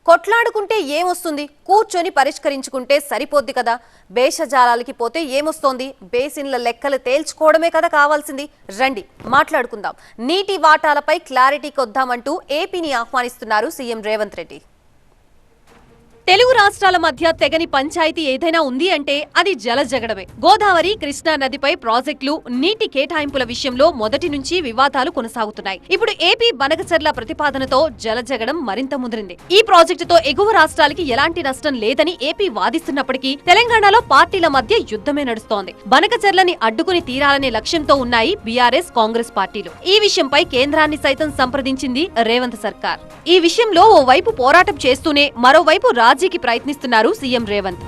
కొట్లాడుకుంటే ఏమొస్తుంది? కూర్చొని పరిష్కరించుకుంటే సరిపోద్ది కదా. బేషజాలాలకి పోతే ఏమొస్తోంది? బేసిన్ల లెక్కలు తేల్చుకోవడమే కదా కావాల్సింది. రండి మాట్లాడుకుందాం. నీటి వాటాలపై క్లారిటీకి వద్దామంటూ ఏపీని ఆహ్వానిస్తున్నారు సీఎం రేవంత్ రెడ్డి. తెలుగు రాష్ట్రాల మధ్య తెగని పంచాయతీ ఏదైనా ఉంది అంటే అది జలజగడమే. గోదావరి, కృష్ణా నదిపై ప్రాజెక్టులు, నీటి కేటాయింపుల విషయంలో మొదటి నుంచి వివాదాలు కొనసాగుతున్నాయి. ఇప్పుడు ఏపీ బనకచెర్ల ప్రతిపాదనతో జలజగడం మరింత ముదిరింది. ఈ ప్రాజెక్టుతో ఎగువ రాష్ట్రాలకి ఎలాంటి నష్టం లేదని ఏపీ వాదిస్తున్నప్పటికీ తెలంగాణలో పార్టీల మధ్య యుద్ధమే నడుస్తోంది. బనకచెర్లని అడ్డుకుని తీరాలనే లక్ష్యంతో ఉన్నాయి బీఆర్ఎస్, కాంగ్రెస్ పార్టీలు. ఈ విషయంపై కేంద్రాన్ని సైతం సంప్రదించింది రేవంత్ సర్కార్. ఈ విషయంలో ఓవైపు పోరాటం చేస్తూనే మరోవైపు రాజీకి ప్రయత్నిస్తున్నారు సీఎం రేవంత్.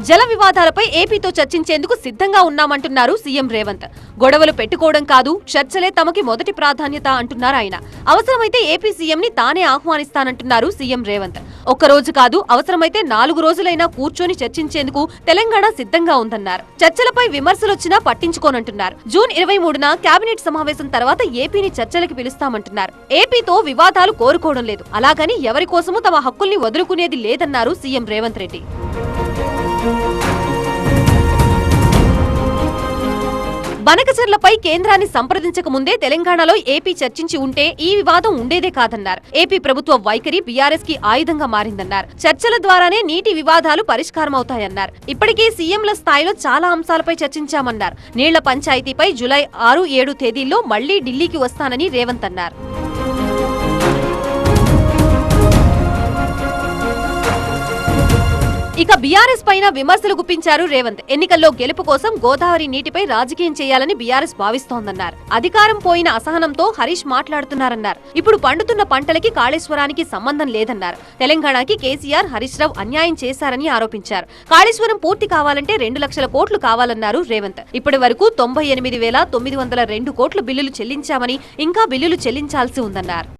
జల వివాదాలపై ఏపీతో చర్చించేందుకు సిద్ధంగా ఉన్నామంటున్నారు సీఎం రేవంత్. గొడవలు పెట్టుకోవడం కాదు, చర్చలే తమకి మొదటి ప్రాధాన్యత అంటున్నారు ఆయన. అవసరమైతే ఏపీ సీఎంని తానే ఆహ్వానిస్తానంటున్నారు సీఎం రేవంత్. ఒక్కరోజు కాదు, అవసరమైతే 4 రోజులైనా కూర్చొని చర్చించేందుకు తెలంగాణ సిద్ధంగా ఉందన్నారు. చర్చలపై విమర్శలొచ్చినా పట్టించుకోనంటున్నారు. జూన్ 23న కేబినెట్ సమావేశం తర్వాత ఏపీని చర్చలకి పిలుస్తామంటున్నారు. ఏపీతో వివాదాలు కోరుకోవడం లేదు, అలాగని ఎవరి కోసమూ తమ హక్కుల్ని వదులుకునేది లేదన్నారు సీఎం రేవంత్ రెడ్డి. బనకచెర్లపై కేంద్రాన్ని సంప్రదించక ముందే తెలంగాణలో ఏపీ చర్చించి ఉంటే ఈ వివాదం ఉండేదే కాదన్నారు. ఏపీ ప్రభుత్వ వైఖరి బీఆర్ఎస్ కి ఆయుధంగా మారిందన్నారు. చర్చల ద్వారానే నీటి వివాదాలు పరిష్కారమవుతాయన్నారు. ఇప్పటికే సీఎంల స్థాయిలో చాలా అంశాలపై చర్చించామన్నారు. నీళ్ల పంచాయతీపై జూలై 6, 7 తేదీల్లో మళ్లీ ఢిల్లీకి వస్తానని రేవంత్ అన్నారు. ఇక బీఆర్ఎస్ పైన విమర్శలు గుప్పించారు రేవంత్. ఎన్నికల్లో గెలుపు కోసం గోదావరి నీటిపై రాజకీయం చేయాలని బీఆర్ఎస్ భావిస్తోందన్నారు. అధికారం పోయిన అసహనంతో హరీష్ మాట్లాడుతున్నారన్నారు. ఇప్పుడు పండుతున్న పంటలకి కాళేశ్వరానికి సంబంధం లేదన్నారు. తెలంగాణకి కేసీఆర్, హరీష్ రావు అన్యాయం చేశారని ఆరోపించారు. కాళేశ్వరం పూర్తి కావాలంటే 2 లక్షల కోట్లు కావాలన్నారు రేవంత్. ఇప్పటి వరకు 98,902 కోట్ల బిల్లులు చెల్లించామని, ఇంకా బిల్లులు చెల్లించాల్సి ఉందన్నారు.